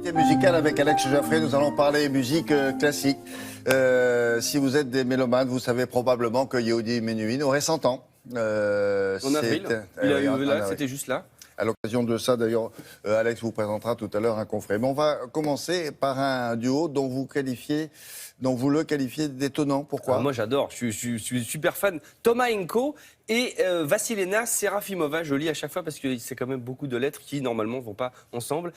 L'invité musical avec Alex Jaffray, nous allons parler musique classique. Si vous êtes des mélomanes, vous savez probablement que Yehudi Menuhin aurait 100 ans. En avril, c'était juste là. À l'occasion de ça, d'ailleurs, Alex vous présentera tout à l'heure un confrère. Mais on va commencer par un duo dont vous le qualifiez d'étonnant. Pourquoi? Moi j'adore, je suis super fan. Thomas Henko et Vassilena Serafimova, je lis à chaque fois parce que c'est quand même beaucoup de lettres qui normalement ne vont pas ensemble.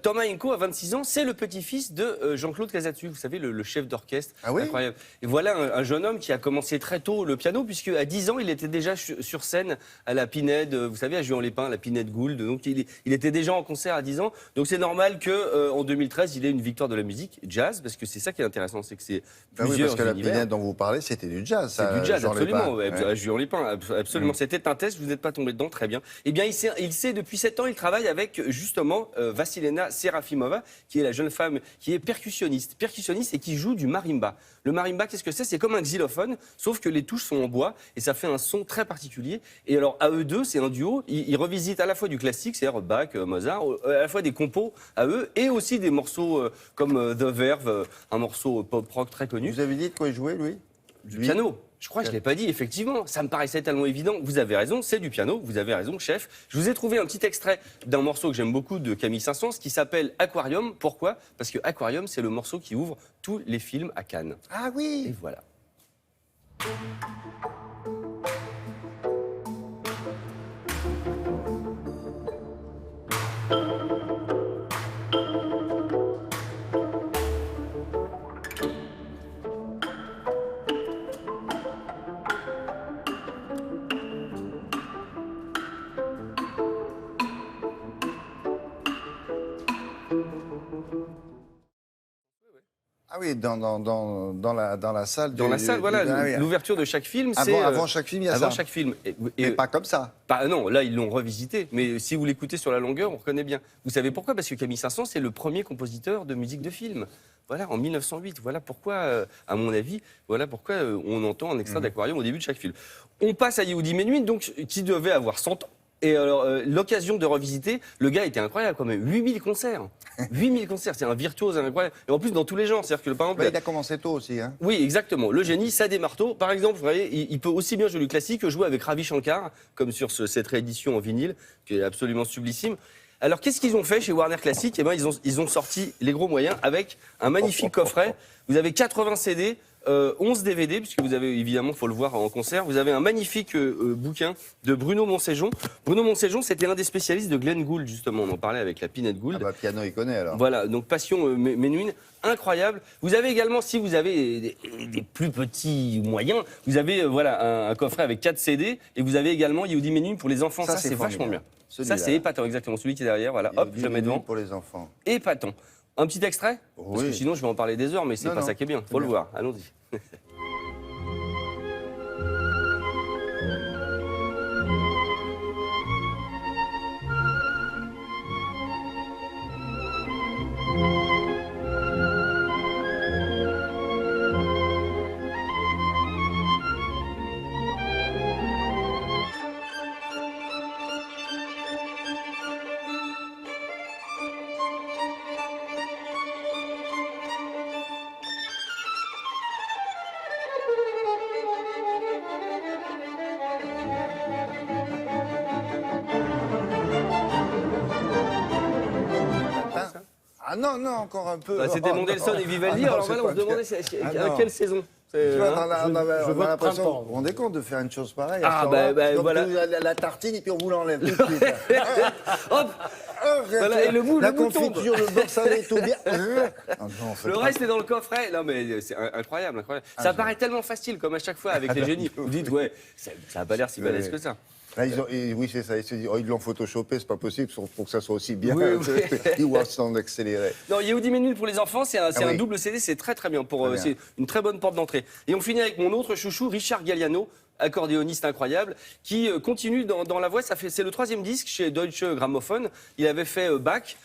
Thomas Henko, à 26 ans, c'est le petit-fils de Jean-Claude Casatsu, vous savez, le chef d'orchestre. Ah oui? Incroyable. Et voilà un jeune homme qui a commencé très tôt le piano, puisque à 10 ans, il était déjà sur scène à la Pinède, vous savez, à Juan-les-Pins, la Pinède Gould. Donc il était déjà en concert à 10 ans. Donc c'est normal qu'en 2013, il ait une victoire de la musique jazz, parce que c'est ça qui est intéressant, c'est que c'est plusieurs parce que univers. la Pinède dont vous parlez, c'était du jazz. C'est du jazz, absolument. Ouais. À Juan-les-Pins, absolument. C'était un test, vous n'êtes pas tombé dedans, très bien. Eh bien, il sait depuis 7 ans, il travaille avec justement Vassilena Serafimova, qui est la jeune femme qui est percussionniste et qui joue du marimba. Le marimba, qu'est-ce que c'est? C'est comme un xylophone, sauf que les touches sont en bois et ça fait un son très particulier. Et alors, à eux deux, c'est un duo. Ils revisitent à la fois du classique, c'est-à-dire Bach, Mozart, à la fois des compos à eux et aussi des morceaux comme The Verve, un morceau pop-rock très connu. Vous avez dit de quoi il jouait, lui? Du piano. Je crois que je ne l'ai pas dit, effectivement. Ça me paraissait tellement évident. Vous avez raison, c'est du piano. Vous avez raison, chef. Je vous ai trouvé un petit extrait d'un morceau que j'aime beaucoup de Camille Saint-Saëns qui s'appelle Aquarium. Pourquoi? Parce que Aquarium, c'est le morceau qui ouvre tous les films à Cannes. Ah oui. Et voilà. Ah oui, dans la salle. Dans la salle, voilà, l'ouverture de chaque film, c'est... Avant chaque film, il y a ça. Avant chaque film. Mais pas comme ça. Non, là, ils l'ont revisité. Mais si vous l'écoutez sur la longueur, on reconnaît bien. Vous savez pourquoi? Parce que Camille Saint-Saëns, c'est le premier compositeur de musique de film. Voilà, en 1908. Voilà pourquoi, à mon avis, on entend un extrait d'Aquarium au début de chaque film. On passe à Yehudi Menuhin, donc, qui devait avoir 100 ans. Et alors, l'occasion de revisiter, le gars était incroyable quand même. 8000 concerts. 8000 concerts, c'est un virtuose incroyable. Et en plus, dans tous les genres. C'est-à-dire que, par exemple, il a commencé tôt aussi. Hein. Oui, exactement. Le génie, ça démarre tôt. Par exemple, vous voyez, il peut aussi bien jouer du classique que jouer avec Ravi Shankar, comme sur cette réédition en vinyle, qui est absolument sublissime. Alors, qu'est-ce qu'ils ont fait chez Warner Classic? Eh ben, ils ont sorti les gros moyens avec un magnifique coffret. Vous avez 80 CD, 11 DVD, puisque vous avez, évidemment, il faut le voir en concert. Vous avez un magnifique bouquin de Bruno Monséjon. Bruno Monséjon, c'était l'un des spécialistes de Glenn Gould, justement. On en parlait avec la Pinède Gould. Ah bah, piano, il connaît alors. Voilà, donc Passion Menuhin, incroyable. Vous avez également, si vous avez des plus petits moyens, vous avez un coffret avec 4 CD, et vous avez également Yehudi Menuhin pour les enfants. Ça c'est vachement bien. Ça, c'est épatant, exactement. Celui qui est derrière, voilà. Hop, je le mets devant. Pour les enfants. Épatant. Un petit extrait? Oui. Parce que sinon, je vais en parler des heures, mais c'est pas ça qui est bien. Faut le voir. Allons-y. Ah non, encore un peu. C'était Mendelssohn et Vivaldi, alors voilà, on se demandait à quelle saison. On a l'impression, vous vous rendez compte de faire une chose pareille? Voilà. La tartine et puis on vous l'enlève tout de suite. Hop. Voilà, et le bout, la bout tombe. confiture, le beurre salé, tout bien. Le reste est dans le coffret. Non, mais c'est incroyable, incroyable. Ça paraît tellement facile, comme à chaque fois avec les génies. Vous dites, ouais, ça n'a pas l'air si balèze que ça. Là, oui, c'est ça. Ils se disent, ils l'ont photoshopé, c'est pas possible pour que ça soit aussi bien. Oui. Ils voient ça en accéléré. Non, Yehudi Menuhin pour les enfants, c'est un double CD, c'est très très bien. C'est une très bonne porte d'entrée. Et on finit avec mon autre chouchou, Richard Galliano. accordéoniste incroyable, qui continue dans la voix. C'est le 3e disque chez Deutsche Grammophon. Il avait fait Bach,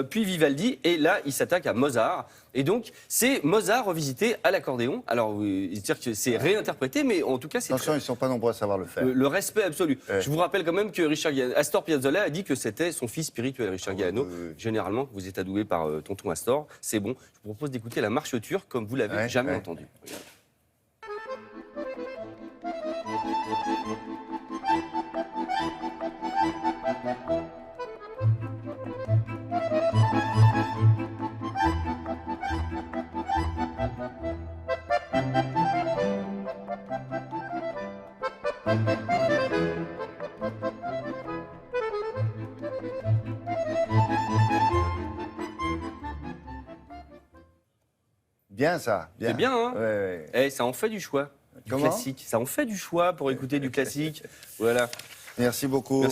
puis Vivaldi, et là, il s'attaque à Mozart. Et donc, c'est Mozart revisité à l'accordéon. Alors, dire que c'est réinterprété, mais en tout cas, c'est attention, ils ne sont pas nombreux à savoir le faire. le respect absolu. Ouais. Je vous rappelle quand même que Astor Piazzolla a dit que c'était son fils spirituel, Richard Galliano. Généralement, vous êtes adoubé par tonton Astor, c'est bon. Je vous propose d'écouter la marche turque comme vous l'avez jamais entendue. Regardez. Bien ça. Bien. C'est bien, hein? Ouais. Eh, ça en fait du choix. Du Comment? classique. Ça en fait du choix pour écouter du classique. Voilà. Merci beaucoup.